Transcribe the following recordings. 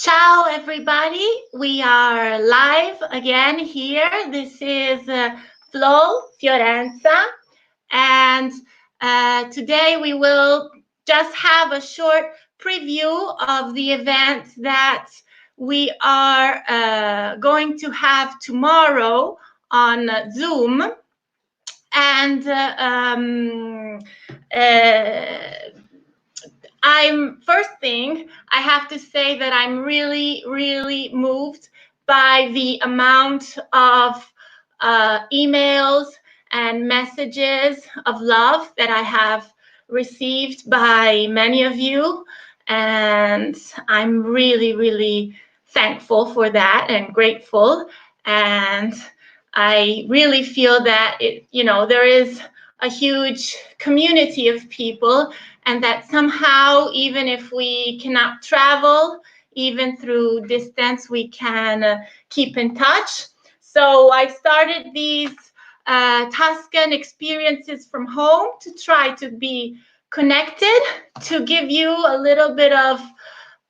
Ciao, everybody. We are live again here. This is Flo Fiorenza, and today we will just have a short preview of the event that we are going to have tomorrow on Zoom. And first thing, I have to say that I'm really, really moved by the amount of emails and messages of love that I have received by many of you. And I'm really, really thankful for that and grateful. And I really feel that there is a huge community of people, and that somehow, even if we cannot travel, even through distance, we can keep in touch. So I started these Tuscan experiences from home to try to be connected, to give you a little bit of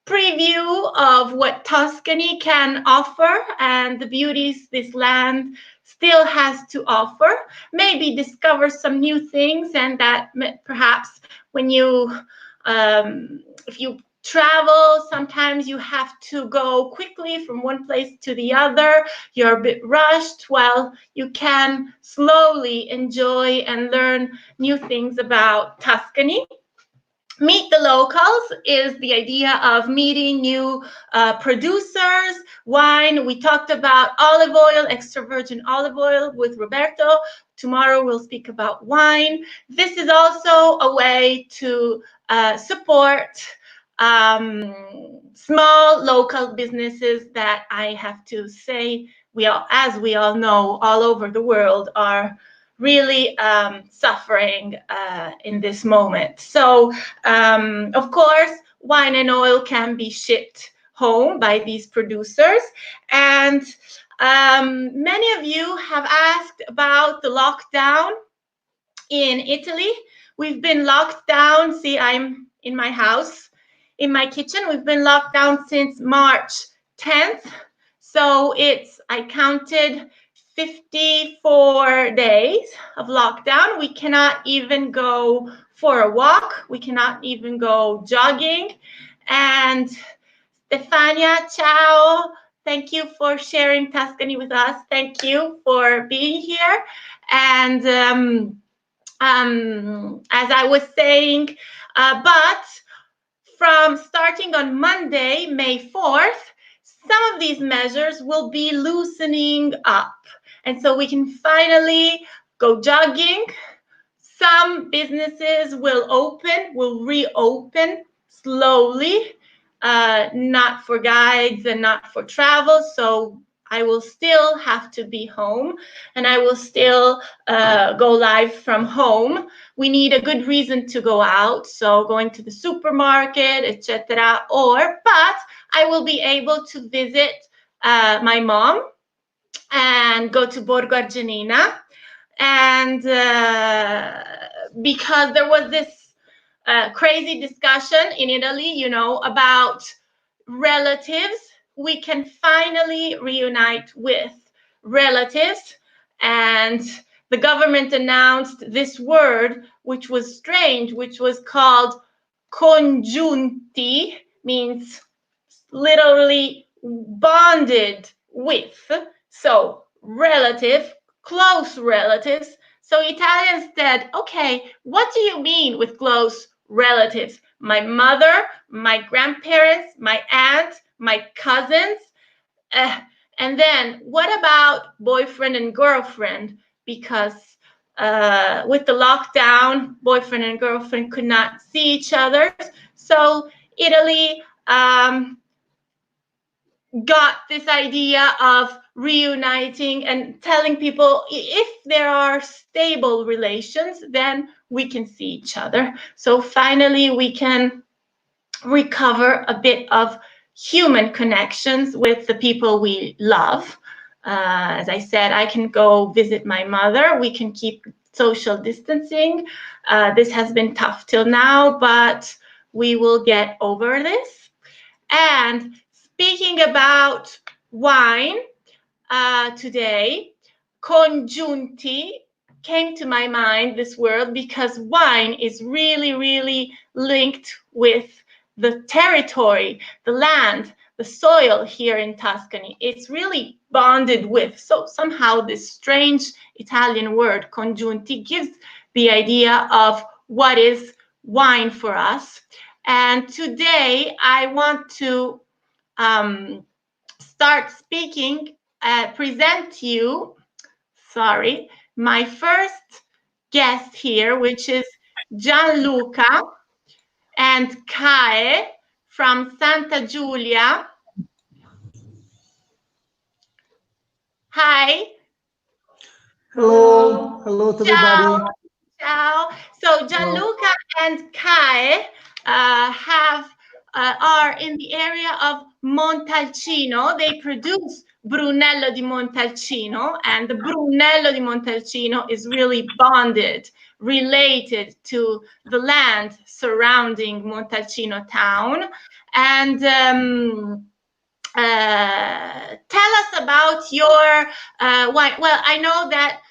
preview of what Tuscany can offer and the beauties this land still has to offer. Maybe discover some new things, and that perhaps when if you travel, sometimes you have to go quickly from one place to the other. You're a bit rushed. Well, you can slowly enjoy and learn new things about Tuscany. Meet the locals is the idea of meeting new producers, wine. We talked about olive oil, extra virgin olive oil with Roberto. Tomorrow we'll speak about wine. This is also a way to support small local businesses that I have to say, as we all know, all over the world are really suffering in this moment. So, of course, wine and oil can be shipped home by these producers. And many of you have asked about the lockdown in Italy. We've been locked down. See, I'm in my house, in my kitchen. We've been locked down since March 10th. So I counted 54 days of lockdown. We cannot even go for a walk. We cannot even go jogging. And Stefania, ciao. Thank you for sharing Tuscany with us. Thank you for being here. And as I was saying, but from starting on Monday, May 4th, some of these measures will be loosening up. And so we can finally go jogging. Some businesses will reopen slowly, not for guides and not for travel. So I will still have to be home, and I will still go live from home. We need a good reason to go out, so going to the supermarket, etc. But I will be able to visit my mom and go to Borgo Argenina. And because there was this crazy discussion in Italy, about relatives, we can finally reunite with relatives. And the government announced this word, which was strange, which was called congiunti, means literally bonded with. So relative, close relatives. So Italians said, okay, what do you mean with close relatives? My mother, my grandparents, my aunt, my cousins. And then what about boyfriend and girlfriend? Because with the lockdown, boyfriend and girlfriend could not see each other. So Italy got this idea of reuniting and telling people if there are stable relations, then we can see each other. So finally, we can recover a bit of human connections with the people we love. As I said, I can go visit my mother. We can keep social distancing. This has been tough till now, but we will get over this. And speaking about wine today, congiunti came to my mind, this word, because wine is really, really linked with the territory, the land, the soil here in Tuscany. It's really bonded with. So somehow this strange Italian word, congiunti, gives the idea of what is wine for us. And today I want to start speaking, present you, my first guest here, which is Gianluca and Kae from Santa Giulia. Hi. Hello. Hello to everybody. Ciao. So Gianluca and Kae are in the area of Montalcino. They produce Brunello di Montalcino, and the Brunello di Montalcino is really bonded, related to the land surrounding Montalcino town. And tell us about your wine. Well, I know that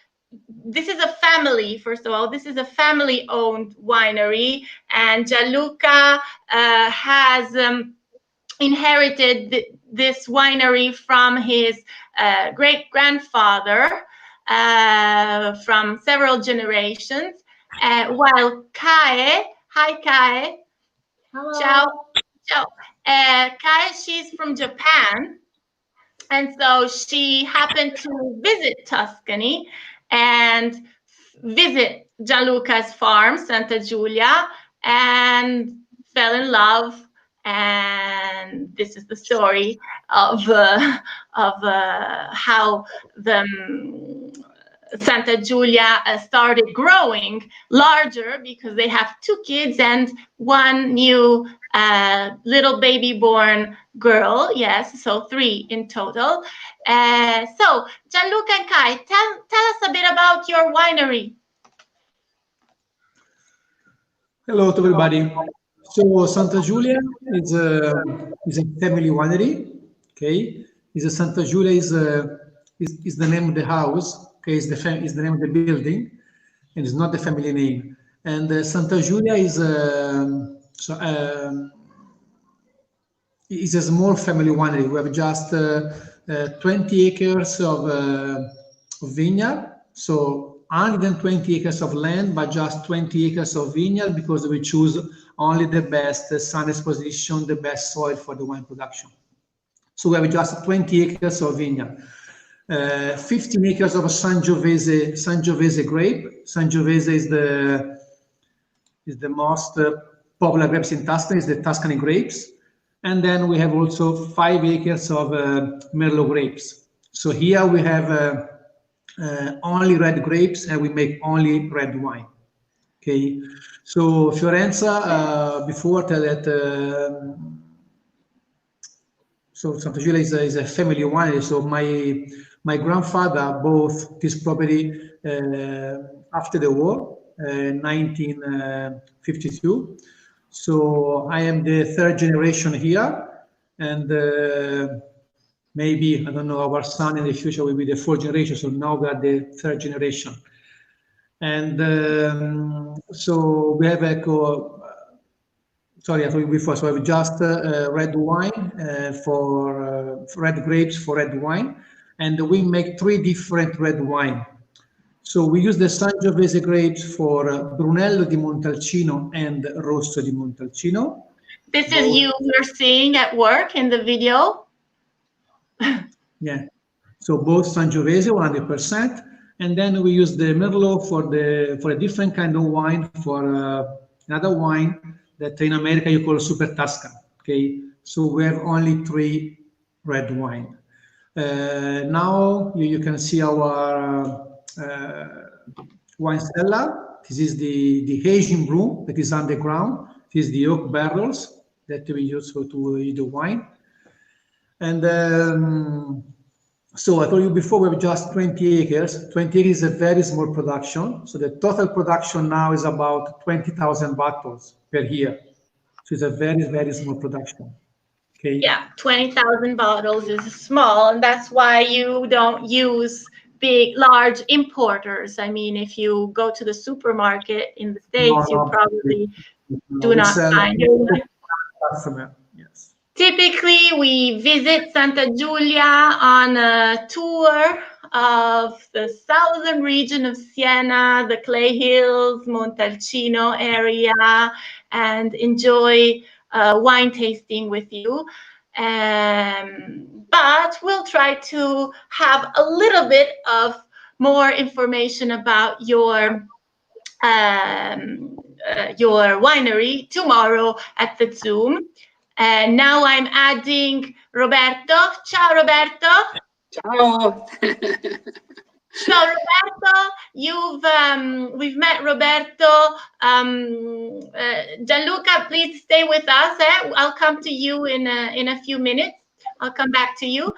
this is a family, first of all, this is a family-owned winery, and Gianluca has inherited this winery from his great-grandfather from several generations, while Kae, hi Kae. Hello. Ciao. Ciao. Kae, she's from Japan, and so she happened to visit Tuscany and visit Gianluca's farm, Santa Giulia, and fell in love. And this is the story of how the Santa Giulia started growing larger, because they have 2 kids and 1 new little baby born girl. Yes, so 3 in total. So Gianluca and Kai, tell us a bit about your winery. Hello to everybody. So Santa Giulia is a family winery. Okay, Santa Giulia is the name of the house. Okay, is the name of the building, and it's not the family name. And Santa Giulia is a small family winery. We have just 20 acres of vineyard. So 120 acres of land, but just 20 acres of vineyard, because we choose only the best sun exposition, the best soil for the wine production. So we have just 20 acres of vineyard. 15 acres of Sangiovese grape. Sangiovese is the most popular grapes in Tuscany, is the Tuscany grapes. And then we have also 5 acres of Merlot grapes. So here we have only red grapes, and we make only red wine. Okay, so Fiorenza, before that, so Santa Giulia is a family winery. So my grandfather bought this property after the war, 1952. So I am the 3rd generation here, and maybe, I don't know, our son in the future will be the 4th generation. So now we are the 3rd generation. And so we have sorry, I told you before, so we have just red wine for red grapes for red wine. And we make 3 different red wine. So we use the Sangiovese grapes for Brunello di Montalcino and Rosso di Montalcino. This is you're seeing at work in the video. Yeah, so both Sangiovese 100%, and then we use the Merlot for a different kind of wine, for another wine that in America you call SuperTuscan. Okay, so we have only 3 red wine. Now you can see our wine cellar. This is the aging room that is underground. This is the oak barrels that we use to do the wine. And so I told you before, we have just 20 acres. 20 acres is a very small production. So the total production now is about 20,000 bottles per year. So it's a very, very small production. Okay. Yeah, 20,000 bottles is small, and that's why you don't use big, large importers. I mean, if you go to the supermarket in the States, you No, probably no, do we not sell find it. customer. Yes. Typically, we visit Santa Giulia on a tour of the southern region of Siena, the Clay Hills, Montalcino area, and enjoy wine tasting with you. But we'll try to have a little bit of more information about your winery tomorrow at the Zoom. And now I'm adding Roberto. Ciao, Roberto. Ciao. So Roberto, we've met Roberto. Gianluca, please stay with us. I'll come to you in a few minutes. I'll come back to you.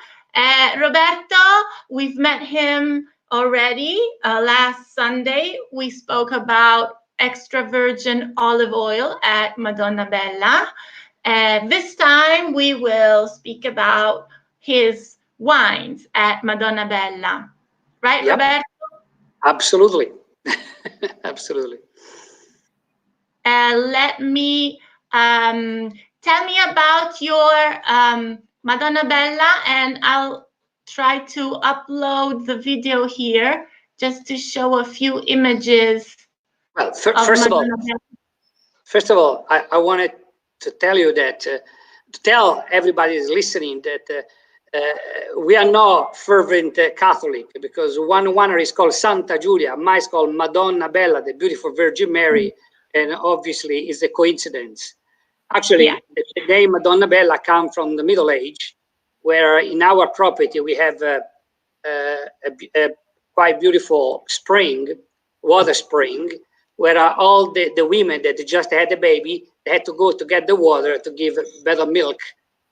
Roberto, we've met him already. Last Sunday, we spoke about extra virgin olive oil at Madonna Bella. This time, we will speak about his wines at Madonna Bella. Right, Yep. Roberto? Absolutely. Absolutely. Let me tell me about your Madonna Bella, and I'll try to upload the video here just to show a few images. Well, first of all, I wanted to tell you that, to tell everybody who's listening that we are not fervent Catholic, because one winery is called Santa Giulia, mine is called Madonna Bella, the beautiful Virgin Mary, and obviously is a coincidence. Actually, the name Madonna Bella comes from the Middle Age, where in our property we have a quite beautiful spring, water spring, where all the women that just had a baby, they had to go to get the water to give better milk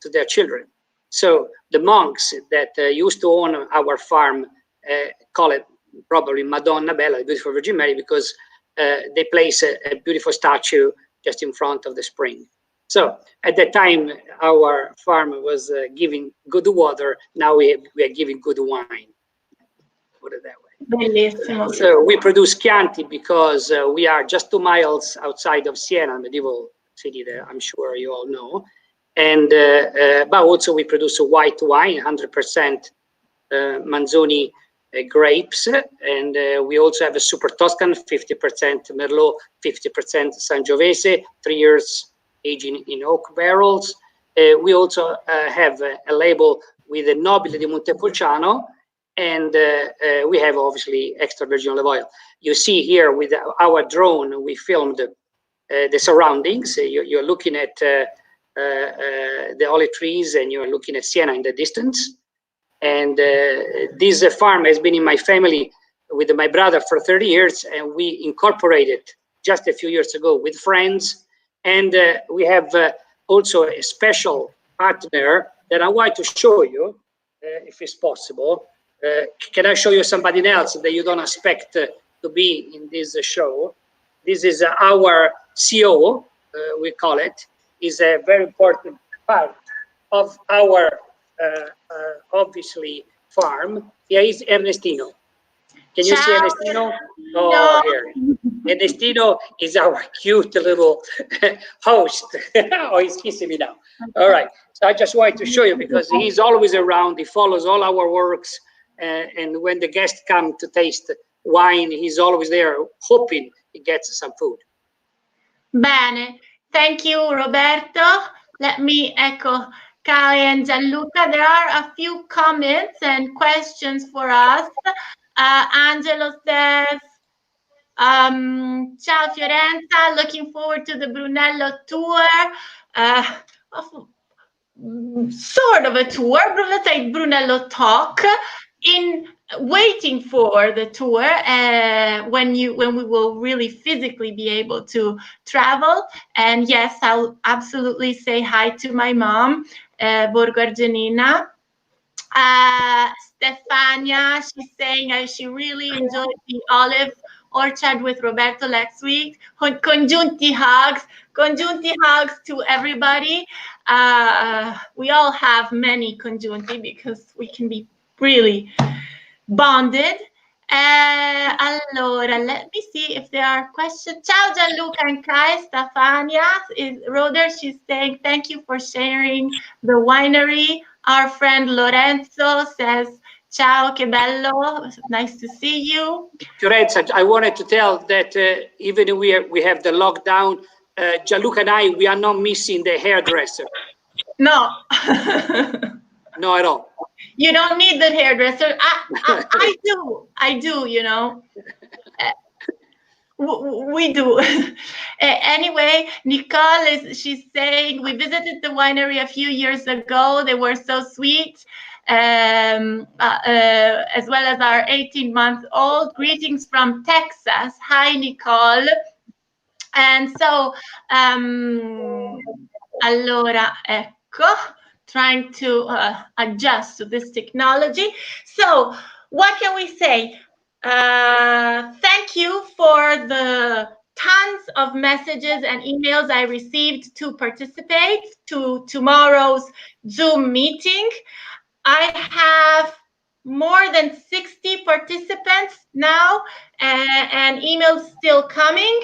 to their children. So the monks that used to own our farm call it probably Madonna Bella, the beautiful Virgin Mary, because they place a beautiful statue just in front of the spring. So at that time, our farm was giving good water. Now we are giving good wine. Put it that way. Bellissimo. So we produce Chianti because we are just 2 miles outside of Siena, medieval city there, I'm sure you all know. And but also we produce a white wine, 100% Manzoni grapes, and we also have a Super Tuscan, 50% Merlot, 50% Sangiovese, 3 years aging in oak barrels. We also have a label with a Nobile di Montepulciano, and we have obviously extra virgin olive oil. You see here with our drone, we filmed the surroundings. You're looking at the olive trees, and you're looking at Siena in the distance. And this farm has been in my family with my brother for 30 years, and we incorporated just a few years ago with friends. And we have also a special partner that I want to show you, if it's possible. Can I show you somebody else that you don't expect to be in this show? This is our CEO, we call it. Is a very important part of our obviously farm. Here is Ernestino. Can you see Ernestino? Oh, here. Ernestino is our cute little host. Oh, he's kissing me now. All right. So I just wanted to show you because he's always around. He follows all our works. And when the guests come to taste wine, he's always there hoping he gets some food. Bene. Thank you, Roberto. Let me echo Kai and Gianluca. There are a few comments and questions for us. Angelo says, ciao Fiorenza, looking forward to the Brunello tour. Sort of a tour, but let's say Brunello talk. In waiting for the tour, when we will really physically be able to travel. And yes, I'll absolutely say hi to my mom, Borgo Argenina. Stefania, she's saying she really enjoyed the olive orchard with Roberto last week. Congiunti hugs. Congiunti hugs to everybody. We all have many congiunti because we can be really bonded. Allora, let me see if there are questions. Ciao Gianluca and Kai. Stefania is Roder. She's saying thank you for sharing the winery. Our friend Lorenzo says ciao, che bello. Nice to see you. Fiorenza, I wanted to tell that even we have the lockdown, Gianluca and I, we are not missing the hairdresser. No. No, at all. You don't need the hairdresser. I do, you know. We do. Anyway, Nicole she's saying we visited the winery a few years ago. They were so sweet, as well as our 18-month-old. Greetings from Texas. Hi, Nicole. And so, allora, ecco, trying to adjust to this technology. So, what can we say? Thank you for the tons of messages and emails I received to participate to tomorrow's Zoom meeting. I have more than 60 participants now, and emails still coming.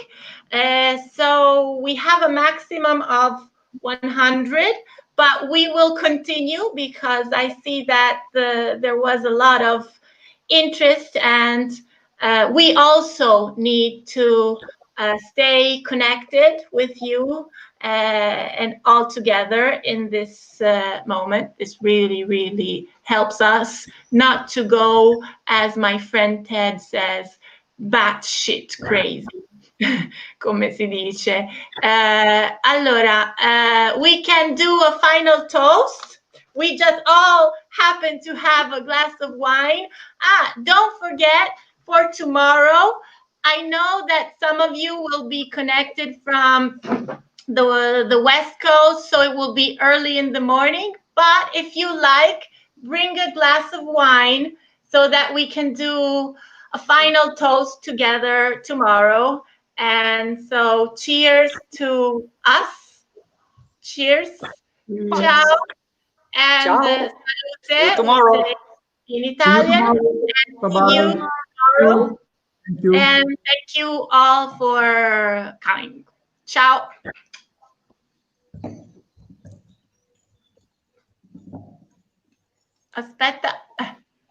So we have a maximum of 100, but we will continue because I see that there was a lot of interest, and we also need to stay connected with you and all together in this moment. This really, really helps us not to go, as my friend Ted says, batshit crazy. Come si dice. Allora, we can do a final toast. We just all happen to have a glass of wine. Don't forget, for tomorrow, I know that some of you will be connected from the West Coast, so it will be early in the morning. But if you like, bring a glass of wine so that we can do a final toast together tomorrow. And so cheers to us. Cheers. Ciao. And Ciao. salute tomorrow. in Italian. Bye-bye. See you tomorrow. Thank you. And thank you all for coming. Ciao. Aspetta.